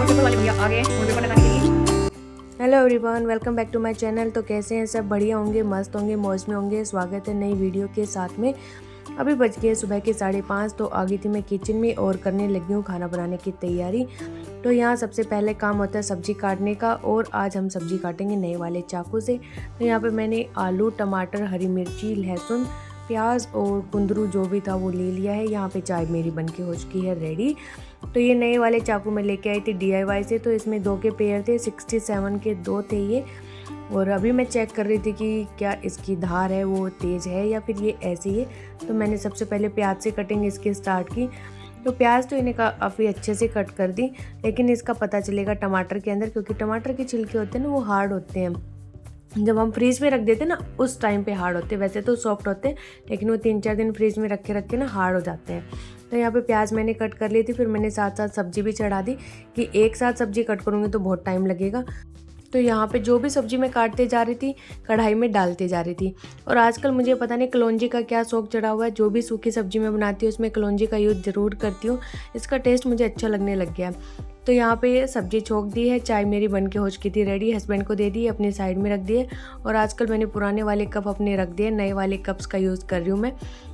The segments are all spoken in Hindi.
वॉलपेपर वाले भैया आ गए वॉलपेपर लगाने के लिए। Hello everyone, welcome back to my channel. तो कैसे हैं सब? बढ़िया होंगे, मस्त होंगे, मौज में होंगे। स्वागत है नई वीडियो के साथ में। अभी बज गए सुबह के 5:30। तो आ गई थी मैं किचन में और करने लगी हूँ खाना बनाने की तैयारी। तो यहाँ सबसे पहले काम होता है सब्जी काटने का, और आज हम सब्जी काटेंगे नए वाले चाकू से। तो यहाँ पे मैंने आलू, टमाटर, हरी मिर्ची, लहसुन, प्याज और कुंदरू जो भी था वो ले लिया है। यहाँ पे चाय मेरी बन के हो चुकी है रेडी। तो ये नए वाले चाकू मैं लेके आई थी DIY से। तो इसमें 2 के पेयर थे, 67 के 2 थे ये। और अभी मैं चेक कर रही थी कि क्या इसकी धार है वो तेज़ है या फिर ये ऐसी है। तो मैंने सबसे पहले प्याज से कटिंग इसकी स्टार्ट की। तो प्याज तो इन्हें काफ़ी अच्छे से कट कर दी, लेकिन इसका पता चलेगा टमाटर के अंदर, क्योंकि टमाटर के छिलके होते हैं ना वो हार्ड होते हैं। जब हम फ्रीज में रख देते हैं ना उस टाइम पे हार्ड होते हैं। वैसे तो सॉफ्ट होते हैं, लेकिन वो 3-4 दिन फ्रीज में रख के ना हार्ड हो जाते हैं। तो यहाँ पे प्याज मैंने कट कर ली थी। फिर मैंने साथ साथ सब्जी भी चढ़ा दी कि एक साथ सब्जी कट करूँगी तो बहुत टाइम लगेगा। तो यहाँ पे जो भी सब्जी मैं काटते जा रही थी कढ़ाई में डालते जा रही थी। और आजकल मुझे पता नहीं कलौंजी का क्या शौक चढ़ा हुआ है। जो भी सूखी सब्जी मैं बनाती हूँ उसमें कलौंजी का यूज़ ज़रूर करती हूँ। इसका टेस्ट मुझे अच्छा लगने लग गया। तो यहाँ पे सब्जी छोंक दी है, चाय मेरी बन के हो चुकी थी रेडी। हस्बैंड को दे दी, अपनी साइड में रख दिए। और आजकल मैंने पुराने वाले कप अपने रख दिए, नए वाले कप्स का यूज़ कर रही हूँ मैं।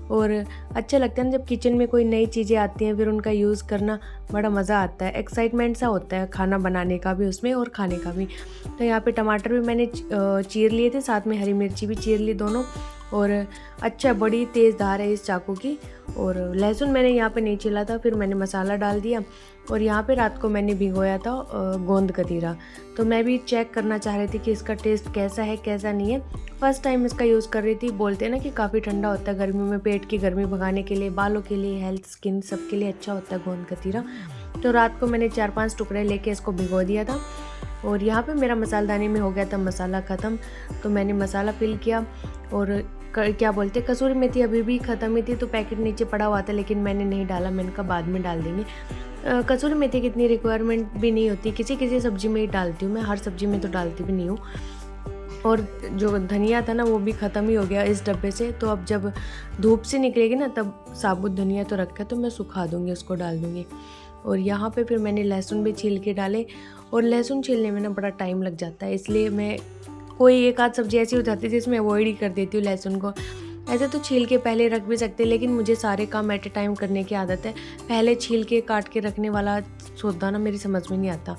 और अच्छा लगता है ना जब किचन में कोई नई चीज़ें आती हैं, फिर उनका यूज़ करना बड़ा मज़ा आता है। एक्साइटमेंट सा होता है खाना बनाने का भी उसमें और खाने का भी। तो यहाँ पे टमाटर भी मैंने चीर लिए थे, साथ में हरी मिर्ची भी चीर ली दोनों। और अच्छा बड़ी तेज़ धार है इस चाकू की। और लहसुन मैंने यहाँ पे नहीं छिला था। फिर मैंने मसाला डाल दिया। और यहाँ पे रात को मैंने भिगोया था गोंद कतीरा। तो मैं भी चेक करना चाह रही थी कि इसका टेस्ट कैसा है कैसा नहीं है। फर्स्ट टाइम इसका यूज़ कर रही थी। बोलते हैं ना कि काफ़ी ठंडा होता है गर्मी में, पेट की गर्मी भगाने के लिए, बालों के लिए, हेल्थ, स्किन सब के लिए अच्छा होता है गोंद कतीरा। तो रात को मैंने 4-5 टुकड़े लेके इसको भिगो दिया था। और यहाँ पे मेरा मसालदानी में हो गया था मसाला ख़त्म। तो मैंने मसाला फिल किया। और क्या बोलते कसूरी मेथी अभी भी ख़त्म ही थी, तो पैकेट नीचे पड़ा हुआ था, लेकिन मैंने नहीं डाला। मैंने कहा बाद में डाल देंगे। कसूरी मेथी की इतनी रिक्वायरमेंट भी नहीं होती, किसी किसी सब्ज़ी में ही डालती हूँ मैं, हर सब्ज़ी में तो डालती भी नहीं हूँ। और जो धनिया था ना वो भी ख़त्म ही हो गया इस डब्बे से। तो अब जब धूप से निकलेगी ना तब साबुत धनिया तो रखा है, तो मैं सुखा दूँगी, उसको डाल दूँगी। और यहाँ पे फिर मैंने लहसुन भी छील के डाले। और लहसुन छीलने में ना बड़ा टाइम लग जाता है, इसलिए मैं कोई एक आध सब्ज़ी ऐसी हो जाती है जिसमें अवॉइड ही कर देती हूँ लहसुन को। ऐसे तो छील के पहले रख भी सकते हैं, लेकिन मुझे सारे काम एट ए टाइम करने की आदत है। पहले छील के काट के रखने वाला सौदा ना मेरी समझ में नहीं आता।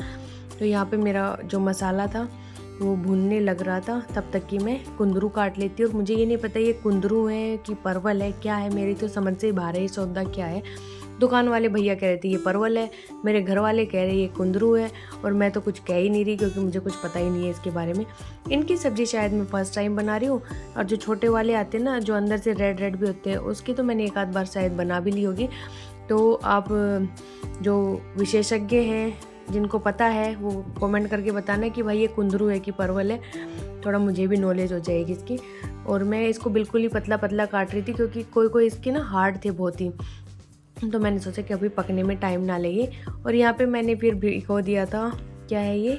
तो यहाँ पे मेरा जो मसाला था वो भूनने लग रहा था, तब तक कि मैं कुंदरू काट लेती हूँ। और मुझे ये नहीं पता ये कुंदरू है कि परवल है, क्या है, मेरी तो समझ से बाहर है ये सौदा क्या है। दुकान वाले भैया कह रहे थे ये परवल है, मेरे घर वाले कह रहे ये कुंदरू है, और मैं तो कुछ कह ही नहीं रही क्योंकि मुझे कुछ पता ही नहीं है इसके बारे में। इनकी सब्ज़ी शायद मैं फर्स्ट टाइम बना रही हूँ। और जो छोटे वाले आते हैं ना जो अंदर से रेड रेड भी होते हैं, उसकी तो मैंने एक आध बार शायद बना भी ली होगी। तो आप जो विशेषज्ञ हैं जिनको पता है वो कमेंट करके बताना कि भाई ये कुंदरू है कि परवल है, थोड़ा मुझे भी नॉलेज हो जाएगी इसकी। और मैं इसको बिल्कुल ही पतला पतला काट रही थी क्योंकि कोई इसके ना हार्ड थे बहुत ही। तो मैंने सोचा कि अभी पकने में टाइम ना लगे। और यहाँ पे मैंने फिर भिगो दिया था, क्या है ये,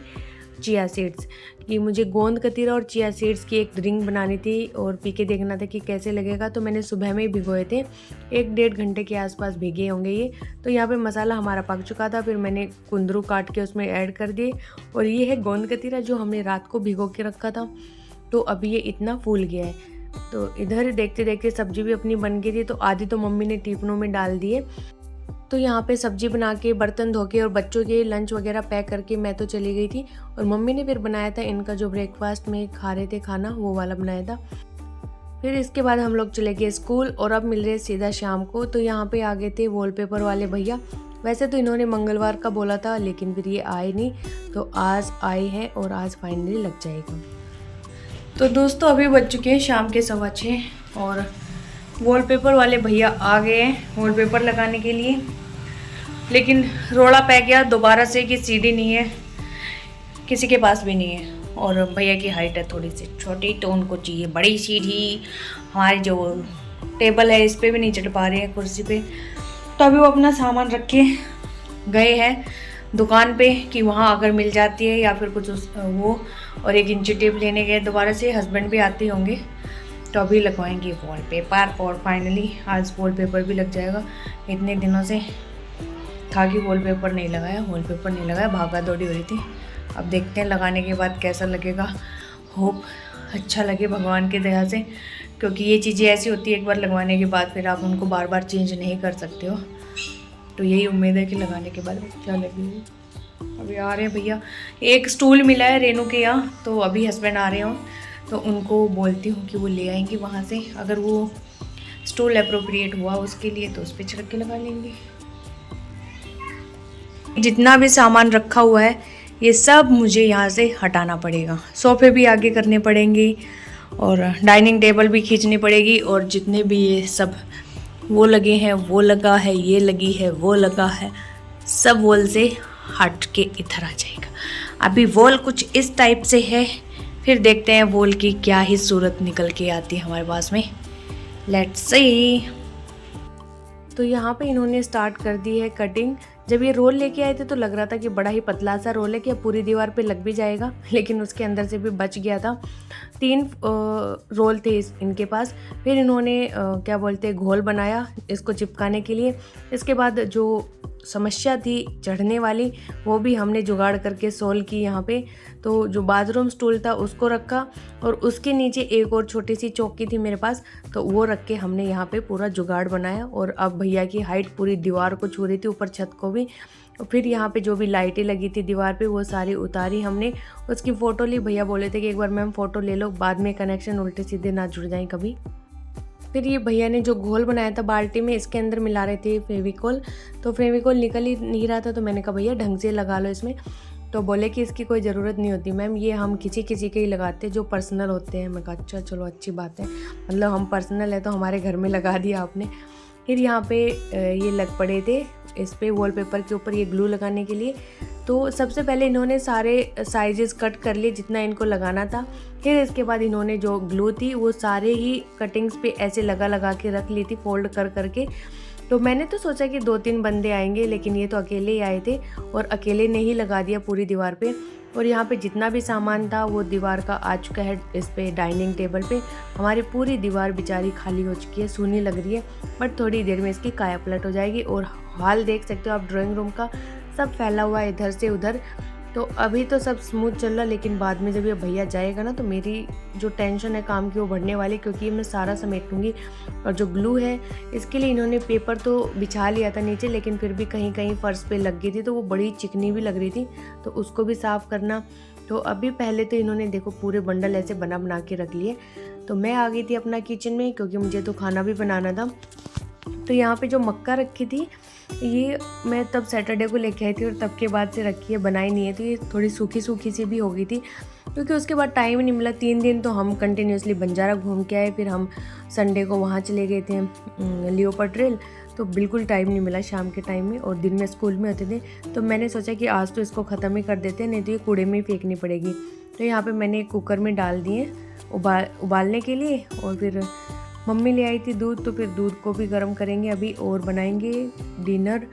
चिया सीड्स। कि मुझे गोंद कतीरा और चिया सीड्स की एक ड्रिंक बनानी थी और पी के देखना था कि कैसे लगेगा। तो मैंने सुबह में ही भिगोए थे, 1-1.5 घंटे के आसपास भीगे होंगे ये। तो यहाँ पे मसाला हमारा पक चुका था। फिर मैंने कुंदरू काट के उसमें ऐड कर दिए। और ये है गोंद कतीरा जो हमने रात को भिगो के रखा था। तो अभी ये इतना फूल गया है। तो इधर देखते देखते सब्जी भी अपनी बन गई थी। तो आधी तो मम्मी ने टिफिनों में डाल दिए। तो यहाँ पे सब्जी बना के, बर्तन धो के और बच्चों के लंच वगैरह पैक करके मैं तो चली गई थी। और मम्मी ने फिर बनाया था इनका जो ब्रेकफास्ट में खा रहे थे खाना, वो वाला बनाया था। फिर इसके बाद हम लोग चले गए स्कूल और अब मिल रहे सीधा शाम को। तो यहाँ पे आ गए थे वॉलपेपर वाले भैया। वैसे तो इन्होंने मंगलवार का बोला था, लेकिन फिर ये आए नहीं, तो आज आए हैं और आज फाइनली लग जाएगा। तो दोस्तों अभी बज चुके हैं शाम के 6:15 और वॉलपेपर वाले भैया आ गए हैं वॉलपेपर लगाने के लिए। लेकिन रोड़ा पै गया दोबारा से कि सीढ़ी नहीं है, किसी के पास भी नहीं है। और भैया की हाइट है थोड़ी सी छोटी, तो उनको चाहिए बड़ी सीढ़ी। हमारी जो टेबल है इस पर भी नहीं चढ़ पा रहे हैं कुर्सी पे। तो अभी वो अपना सामान रख के गए हैं दुकान पे कि वहाँ अगर मिल जाती है या फिर कुछ वो। और एक इंची टेप लेने गए दोबारा से, हस्बैंड भी आते होंगे। तो अभी लगवाएंगे वॉलपेपर और फाइनली आज वॉलपेपर भी लग जाएगा। इतने दिनों से था कि वॉलपेपर नहीं लगाया, भागा दौड़ी हो रही थी। अब देखते हैं लगाने के बाद कैसा लगेगा। होप अच्छा लगे भगवान की दया से, क्योंकि ये चीज़ें ऐसी होती है एक बार लगवाने के बाद फिर आप उनको बार बार चेंज नहीं कर सकते हो। तो यही उम्मीद है कि लगाने के बाद अच्छा लगेगी। अभी आ रहे हैं भैया, एक स्टूल मिला है रेनू के यहाँ, तो अभी हस्बैंड आ रहे हो तो उनको बोलती हूँ कि वो ले आएंगे वहाँ से। अगर वो स्टूल अप्रोप्रिएट हुआ उसके लिए तो उस पर चढ़ के लगा लेंगे। जितना भी सामान रखा हुआ है ये सब मुझे यहाँ से हटाना पड़ेगा। सोफ़े भी आगे करने पड़ेंगे और डाइनिंग टेबल भी खींचनी पड़ेगी, और जितने भी ये सब वो लगे हैं, वो लगा है, ये लगी है, वो लगा है, सब वॉल से हट के इधर आ जाएगा। अभी वॉल कुछ इस टाइप से है, फिर देखते हैं वॉल की क्या ही सूरत निकल के आती है हमारे पास में। Let's see. तो यहाँ पे इन्होंने स्टार्ट कर दी है कटिंग। जब ये रोल लेके आए थे तो लग रहा था कि बड़ा ही पतला सा रोल है कि पूरी दीवार पे लग भी जाएगा, लेकिन उसके अंदर से भी बच गया था। 3 रोल थे इनके पास। फिर इन्होंने क्या बोलते हैं घोल बनाया इसको चिपकाने के लिए। इसके बाद जो समस्या थी चढ़ने वाली वो भी हमने जुगाड़ करके सोल्व की यहाँ पे। तो जो बाथरूम स्टूल था उसको रखा, और उसके नीचे एक और छोटी सी चौकी थी मेरे पास, तो वो रख के हमने यहाँ पे पूरा जुगाड़ बनाया। और अब भैया की हाइट पूरी दीवार को छू रही थी, ऊपर छत को भी। और फिर यहाँ पे जो भी लाइटें लगी थी दीवार पे वो सारी उतारी हमने, उसकी फ़ोटो ली। भैया बोले थे कि एक बार मैम फ़ोटो ले लो, बाद में कनेक्शन उल्टे सीधे ना जुड़ जाएं कभी। फिर ये भैया ने जो घोल बनाया था बाल्टी में, इसके अंदर मिला रहे थे फेविकोल। तो फेविकोल निकल ही नहीं रहा था, तो मैंने कहा भैया ढंग से लगा लो इसमें। तो बोले कि इसकी कोई ज़रूरत नहीं होती मैम, ये हम किसी किसी के ही लगाते हैं जो पर्सनल होते हैं। मैं कहा अच्छा चलो अच्छी बात है, मतलब हम पर्सनल है तो हमारे घर में लगा दिया आपने। फिर यहाँ पे ये लग पड़े थे इस पे वॉलपेपर के ऊपर ये ग्लू लगाने के लिए। तो सबसे पहले इन्होंने सारे साइजेस कट कर लिए जितना इनको लगाना था। फिर इसके बाद इन्होंने जो ग्लू थी वो सारे ही कटिंग्स पे ऐसे लगा के रख ली थी फोल्ड कर करके। तो मैंने तो सोचा कि 2-3 बंदे आएंगे, लेकिन ये तो अकेले ही आए थे और अकेले ने ही लगा दिया पूरी दीवार पे। और यहाँ पे जितना भी सामान था वो दीवार का आ चुका है इस पे डाइनिंग टेबल पे। हमारी पूरी दीवार बेचारी खाली हो चुकी है, सूनी लग रही है, बट थोड़ी देर में इसकी काया पलट हो जाएगी। और हाल देख सकते हो आप ड्राइंग रूम का, सब फैला हुआ है इधर से उधर। तो अभी तो सब स्मूथ चल रहा, लेकिन बाद में जब ये भैया जाएगा ना तो मेरी जो टेंशन है काम की वो बढ़ने वाली, क्योंकि मैं सारा समेट लूँगी। और जो ग्लू है इसके लिए इन्होंने पेपर तो बिछा लिया था नीचे, लेकिन फिर भी कहीं कहीं फर्श पे लग गई थी, तो वो बड़ी चिकनी भी लग रही थी, तो उसको भी साफ़ करना। तो अभी पहले तो इन्होंने देखो पूरे बंडल ऐसे बना के रख लिए। तो मैं आ गई थी अपना किचन में, क्योंकि मुझे तो खाना भी बनाना था। तो यहाँ पे जो मक्का रखी थी ये मैं तब सैटरडे को लेके आई थी और तब के बाद से रखी है, बनाई नहीं है। तो ये थोड़ी सूखी सूखी सी भी हो गई थी, क्योंकि उसके बाद टाइम नहीं मिला। 3 दिन तो हम कंटिन्यूसली बंजारा घूम के आए, फिर हम संडे को वहाँ चले गए थे लियोपोल्ड ट्रेल, तो बिल्कुल टाइम नहीं मिला शाम के टाइम में, और दिन में स्कूल में होते थे। तो मैंने सोचा कि आज तो इसको ख़त्म ही कर देते हैं, नहीं तो ये कूड़े में ही फेंकनी पड़ेगी। तो यहाँ पर मैंने कुकर में डाल दिए उबालने के लिए, और फिर मम्मी ले आई थी दूध, तो फिर दूध को भी गर्म करेंगे अभी और बनाएंगे डिनर,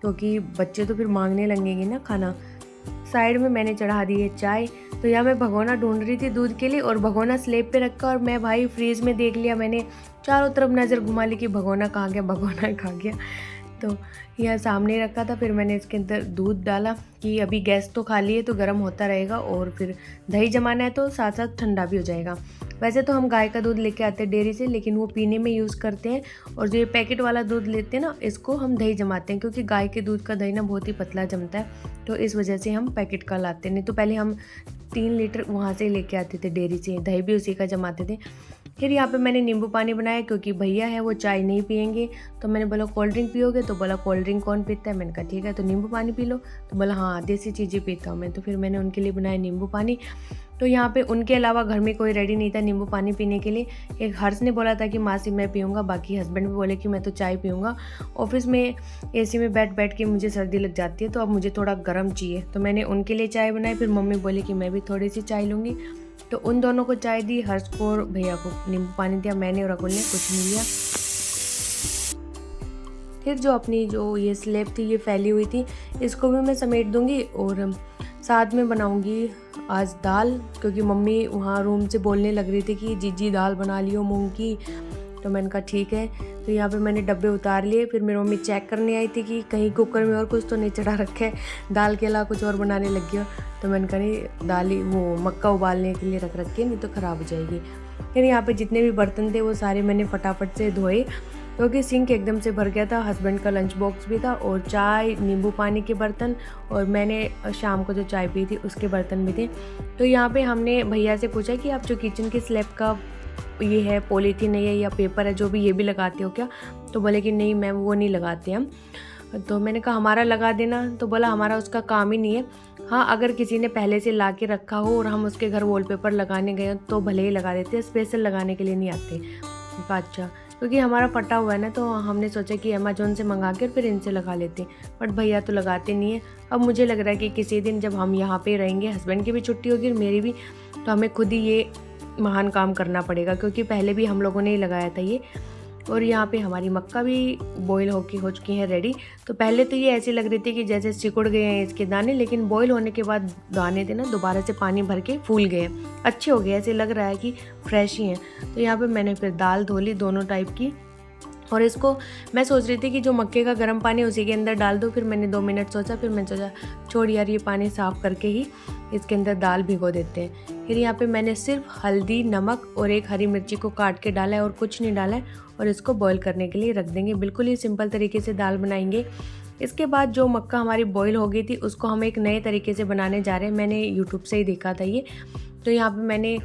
क्योंकि बच्चे तो फिर मांगने लगेंगे ना खाना। साइड में मैंने चढ़ा दी है चाय। तो यहाँ मैं भगोना ढूंढ रही थी दूध के लिए, और भगोना स्लेब पे रखा, और मैं भाई फ्रीज में देख लिया, मैंने चारों तरफ नज़र घुमा ली कि भगोना कहाँ गया। तो यह सामने रखा था। फिर मैंने इसके अंदर दूध डाला कि अभी गैस तो खाली है तो गर्म होता रहेगा, और फिर दही जमाना है तो साथ साथ ठंडा भी हो जाएगा। वैसे तो हम गाय का दूध लेके आते हैं डेयरी से, लेकिन वो पीने में यूज़ करते हैं, और जो ये पैकेट वाला दूध लेते हैं ना इसको हम दही जमाते हैं, क्योंकि गाय के दूध का दही ना बहुत ही पतला जमता है, तो इस वजह से हम पैकेट का लाते हैं। नहीं तो पहले हम 3 लीटर वहाँ से लेके आते थे डेयरी से, दही भी उसी का जमाते थे। फिर यहाँ पे मैंने नींबू पानी बनाया, क्योंकि भैया है वो चाय नहीं पियेंगे। तो मैंने बोला कोल्ड ड्रिंक पियोगे, तो बोला कोल्ड ड्रिंक कौन पीता है। मैंने कहा ठीक है तो नींबू पानी पी लो, तो बोला हाँ देसी चीज़ें पीता हूँ मैं। तो फिर मैंने उनके लिए बनाया नींबू पानी। तो यहाँ पे उनके अलावा घर में कोई रेडी नहीं था नींबू पानी पीने के लिए। एक हर्ष ने बोला था कि मासी मैं पीऊँगा, बाकी हस्बैंड भी बोले कि मैं तो चाय पीऊँगा। ऑफिस में एसी में बैठ के मुझे सर्दी लग जाती है, तो अब मुझे थोड़ा गर्म चाहिए, तो मैंने उनके लिए चाय बनाई। फिर मम्मी बोली कि मैं भी थोड़ी सी चाय लूँगी, तो उन दोनों को चाय दी, हर्ष को और भैया को नींबू पानी दिया, मैंने और अकुल ने कुछ नहीं लिया। फिर जो अपनी जो ये स्लेब थी ये फैली हुई थी, इसको भी मैं समेट दूंगी, और साथ में बनाऊंगी आज दाल, क्योंकि मम्मी वहाँ रूम से बोलने लग रही थी कि जीजी दाल बना लियो मूंग की। तो मैंने कहा ठीक है। तो यहाँ पे मैंने डब्बे उतार लिए। फिर मेरी मम्मी चेक करने आई थी कि कहीं कुकर में और कुछ तो नहीं चढ़ा रखा है, दाल के अलावा कुछ और बनाने लग गया। तो मैंने कहा नहीं, दाल ही वो मक्का उबालने के लिए रख रखी है, नहीं तो ख़राब हो जाएगी। फिर यहाँ पे जितने भी बर्तन थे वो सारे मैंने फटाफट से धोए, क्योंकि सिंक एकदम से भर गया था। हस्बैंड का लंच बॉक्स भी था और चाय, नींबू पानी के बर्तन, और मैंने शाम को जो चाय पी थी उसके बर्तन भी थे। तो यहाँ पे हमने भैया से पूछा कि आप जो किचन की स्लैब का ये है, पॉलीथीन है या पेपर है जो भी, ये भी लगाते हो क्या? तो बोले कि नहीं मैम, वो नहीं लगाते हम। तो मैंने कहा हमारा लगा देना। तो बोला हमारा उसका काम ही नहीं है। हाँ, अगर किसी ने पहले से ला के रखा हो और हम उसके घर वॉलपेपर लगाने गए तो भले ही लगा देते, स्पेशल लगाने के लिए नहीं आते। कहा अच्छा, क्योंकि हमारा फटा हुआ है ना, तो हमने सोचा कि अमेजोन से मंगा कर फिर इनसे लगा लेते, बट भैया तो लगाते नहीं है। अब मुझे लग रहा है कि किसी दिन जब हम यहाँ पे रहेंगे, हस्बैंड की भी छुट्टी होगी और मेरी भी, तो हमें खुद ही ये महान काम करना पड़ेगा, क्योंकि पहले भी हम लोगों ने ही लगाया था ये। और यहाँ पे हमारी मक्का भी बॉईल हो चुकी है रेडी। तो पहले तो ये ऐसी लग रही थी कि जैसे सिकुड़ गए हैं इसके दाने, लेकिन बॉईल होने के बाद दाने थे ना, दोबारा से पानी भर के फूल गए, अच्छे हो गए, ऐसे लग रहा है कि फ्रेश ही हैं। तो यहाँ पे मैंने फिर दाल धो ली दोनों टाइप की, और इसको मैं सोच रही थी कि जो मक्के का गर्म पानी उसी के अंदर डाल दूँ। फिर मैंने 2 मिनट सोचा, फिर मैंने सोचा छोड़ यार, ये पानी साफ़ करके ही इसके अंदर दाल भिगो देते हैं। फिर यहाँ पे मैंने सिर्फ हल्दी, नमक और एक हरी मिर्ची को काट के डाला है, और कुछ नहीं डाला है, और इसको बॉईल करने के लिए रख देंगे। बिल्कुल ही सिंपल तरीके से दाल बनाएंगे। इसके बाद जो मक्का हमारी बॉईल हो गई थी उसको हम एक नए तरीके से बनाने जा रहे हैं। मैंने यूट्यूब से ही देखा था ये। तो यहाँ पे मैंने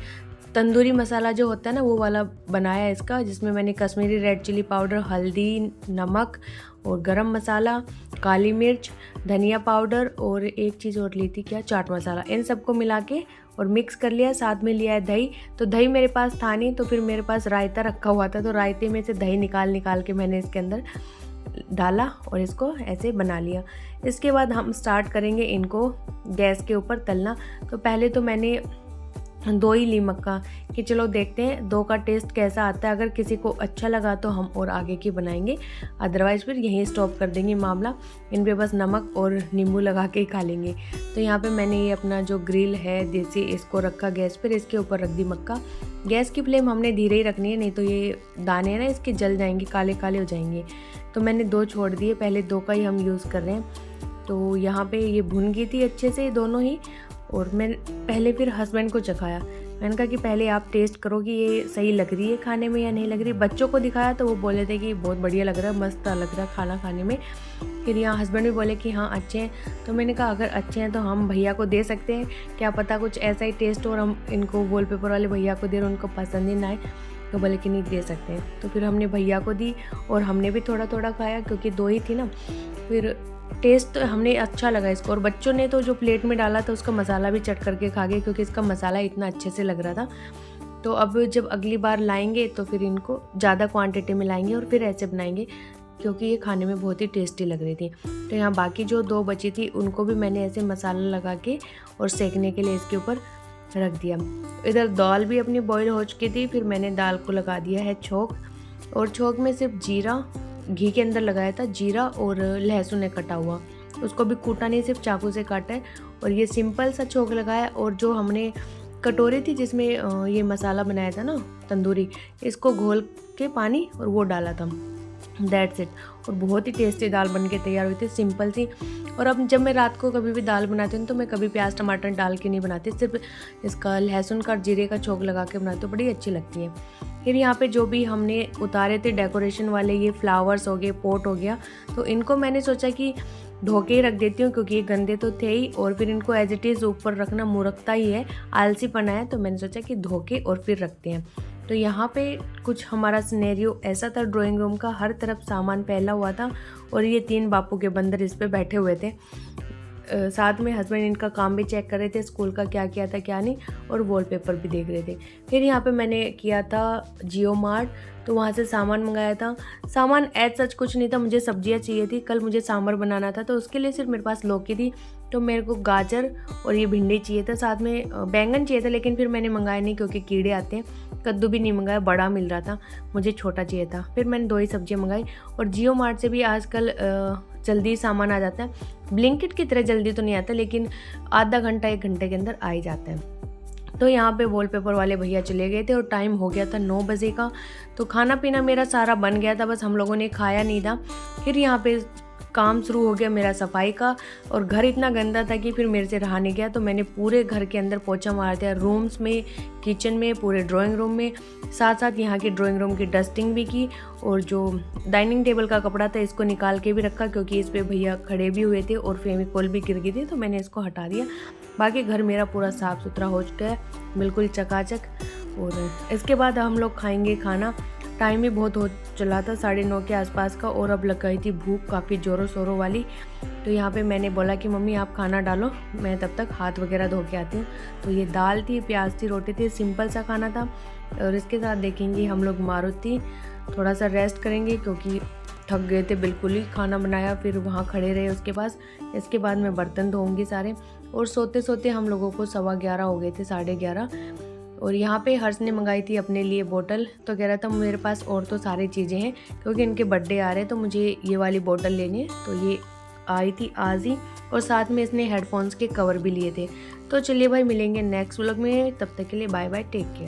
तंदूरी मसाला जो होता है ना, वो वाला बनाया है इसका, जिसमें मैंने कश्मीरी रेड चिली पाउडर, हल्दी, नमक और गरम मसाला, काली मिर्च, धनिया पाउडर और एक चीज़ और ली थी, क्या, चाट मसाला, इन सबको मिला के और मिक्स कर लिया। साथ में लिया है दही। तो दही मेरे पास था नहीं, तो फिर मेरे पास रायता रखा हुआ था, तो रायते में से दही निकाल के मैंने इसके अंदर डाला और इसको ऐसे बना लिया। इसके बाद हम स्टार्ट करेंगे इनको गैस के ऊपर तलना। तो पहले तो मैंने 2 ही ली मक्का, कि चलो देखते हैं 2 का टेस्ट कैसा आता है। अगर किसी को अच्छा लगा तो हम और आगे की बनाएंगे, अदरवाइज़ फिर यहीं स्टॉप कर देंगे मामला। इन पे बस नमक और नींबू लगा के ही खा लेंगे। तो यहाँ पे मैंने ये अपना जो ग्रिल है देसी, इसको रखा गैस पर, इसके ऊपर रख दी मक्का। गैस की फ्लेम हमने धीरे ही रखनी है, नहीं तो ये दाने हैं ना इसके जल जाएंगे, काले काले हो जाएंगे। तो मैंने 2 छोड़ दिए, पहले 2 का ही हम यूज़ कर रहे हैं। तो यहाँ पे ये भुन गई थी अच्छे से दोनों ही, और मैं पहले फिर हस्बैंड को चखाया। मैंने कहा कि पहले आप टेस्ट करो कि ये सही लग रही है खाने में या नहीं लग रही। बच्चों को दिखाया तो वो बोले थे कि बहुत बढ़िया लग रहा है, मस्त लग रहा है खाना खाने में। फिर यहाँ हस्बैंड भी बोले कि हाँ अच्छे हैं। तो मैंने कहा अगर अच्छे हैं तो हम भैया को दे सकते हैं, क्या पता कुछ ऐसा ही टेस्ट हो और हम इनको वॉलपेपर वाले भैया को दे और उनको पसंद ही ना आए। तो बोले कि नहीं, दे सकते हैं। तो फिर हमने भैया को दी और हमने भी थोड़ा थोड़ा खाया, क्योंकि 2 ही थी ना। फिर टेस्ट तो हमने अच्छा लगा इसको, और बच्चों ने तो जो प्लेट में डाला था उसका मसाला भी चट करके खा गए, क्योंकि इसका मसाला इतना अच्छे से लग रहा था। तो अब जब अगली बार लाएंगे तो फिर इनको ज़्यादा क्वांटिटी में लाएंगे और फिर ऐसे बनाएंगे, क्योंकि ये खाने में बहुत ही टेस्टी लग रही थी। तो यहाँ बाकी जो 2 बची थी उनको भी मैंने ऐसे मसाला लगा के और सेकने के लिए इसके ऊपर रख दिया। इधर दाल भी अपनी बॉईल हो चुकी थी। फिर मैंने दाल को लगा दिया है छोंक, और छोंक में सिर्फ जीरा, घी के अंदर लगाया था जीरा और लहसुन है कटा हुआ, उसको भी कूटा नहीं, सिर्फ चाकू से काटा है। और ये सिंपल सा छोंक लगाया, और जो हमने कटोरी थी जिसमें ये मसाला बनाया था ना तंदूरी, इसको घोल के पानी और वो डाला था, दैट्स इट। और बहुत ही टेस्टी दाल बन के तैयार हुई थी, सिंपल सी। और अब जब मैं रात को कभी भी दाल बनाती हूँ तो मैं कभी प्याज टमाटर डाल के नहीं बनाती, सिर्फ इसका लहसुन का जीरे का छोंक लगा के बनाती हूँ, बड़ी अच्छी लगती है। फिर यहाँ पे जो भी हमने उतारे थे डेकोरेशन वाले, ये फ्लावर्स हो गए, पॉट हो गया, तो इनको मैंने सोचा कि धो के ही रख देती हूँ, क्योंकि ये गंदे तो थे ही, और फिर इनको एज इट इज़ ऊपर रखना मुरकता ही है, आलसीपना है। तो मैंने सोचा कि धो के और फिर रखते हैं। तो यहाँ पे कुछ हमारा सिनेरियो ऐसा था ड्राइंग रूम का, हर तरफ सामान फैला हुआ था, और ये 3 बापू के बंदर इस पे बैठे हुए थे। साथ में हस्बैंड इनका काम भी चेक कर रहे थे, स्कूल का क्या किया था क्या नहीं, और वॉलपेपर भी देख रहे थे। फिर यहाँ पे मैंने किया था जियो मार्ट, तो वहाँ से सामान मंगाया था। सामान एज सच कुछ नहीं था, मुझे सब्जियाँ चाहिए थी, कल मुझे सांभर बनाना था, तो उसके लिए सिर्फ मेरे पास लौकी थी, तो मेरे को गाजर और ये भिंडी चाहिए था, साथ में बैंगन चाहिए था, लेकिन फिर मैंने मंगाया नहीं क्योंकि कीड़े आते हैं। कद्दू भी नहीं मंगाया, बड़ा मिल रहा था, मुझे छोटा चाहिए था। फिर मैंने 2 ही सब्जियाँ मंगाई, और जियो मार्ट से भी आजकल जल्दी सामान आ जाता है। ब्लिंकिट की तरह जल्दी तो नहीं आता, लेकिन आधा घंटा 1 घंटे के अंदर आ ही जाता है। तो यहाँ पे वॉलपेपर वाले भैया चले गए थे और टाइम हो गया था 9 बजे का। तो खाना पीना मेरा सारा बन गया था, बस हम लोगों ने खाया नहीं था। फिर यहाँ पे काम शुरू हो गया मेरा सफाई का, और घर इतना गंदा था कि फिर मेरे से रहा नहीं गया। तो मैंने पूरे घर के अंदर पोछा मार दिया, रूम्स में, किचन में, पूरे ड्राइंग रूम में, साथ साथ यहाँ की ड्राइंग रूम की डस्टिंग भी की। और जो डाइनिंग टेबल का कपड़ा था इसको निकाल के भी रखा, क्योंकि इस पर भैया खड़े भी हुए थे और फेविकॉल भी गिर गई थी, तो मैंने इसको हटा दिया। बाकी घर मेरा पूरा साफ़ सुथरा हो चुका है, बिल्कुल चकाचक। और इसके बाद हम लोग खाएंगे खाना। टाइम भी बहुत हो चला था, 9:30 के आसपास का, और अब लग गई थी भूख काफ़ी ज़ोरों शोरों वाली। तो यहाँ पे मैंने बोला कि मम्मी आप खाना डालो, मैं तब तक हाथ वगैरह धो के आती हूँ। तो ये दाल थी, प्याज थी, रोटी थी, सिंपल सा खाना था। और इसके साथ देखेंगे हम लोग मारुति, थोड़ा सा रेस्ट करेंगे क्योंकि थक गए थे बिल्कुल ही। खाना बनाया, फिर वहाँ खड़े रहे उसके पास। इसके बाद मैं बर्तन धोऊंगी सारे, और सोते सोते हम लोगों को 11:15 हो गए थे, 11:30। और यहाँ पे हर्ष ने मंगाई थी अपने लिए बोतल, तो कह रहा था मेरे पास और तो सारी चीज़ें हैं, क्योंकि इनके बर्थडे आ रहे हैं तो मुझे ये वाली बोतल लेनी है। तो ये आई थी आज ही, और साथ में इसने हेडफोन्स के कवर भी लिए थे। तो चलिए भाई, मिलेंगे नेक्स्ट व्लॉग में, तब तक के लिए बाय बाय, टेक केयर।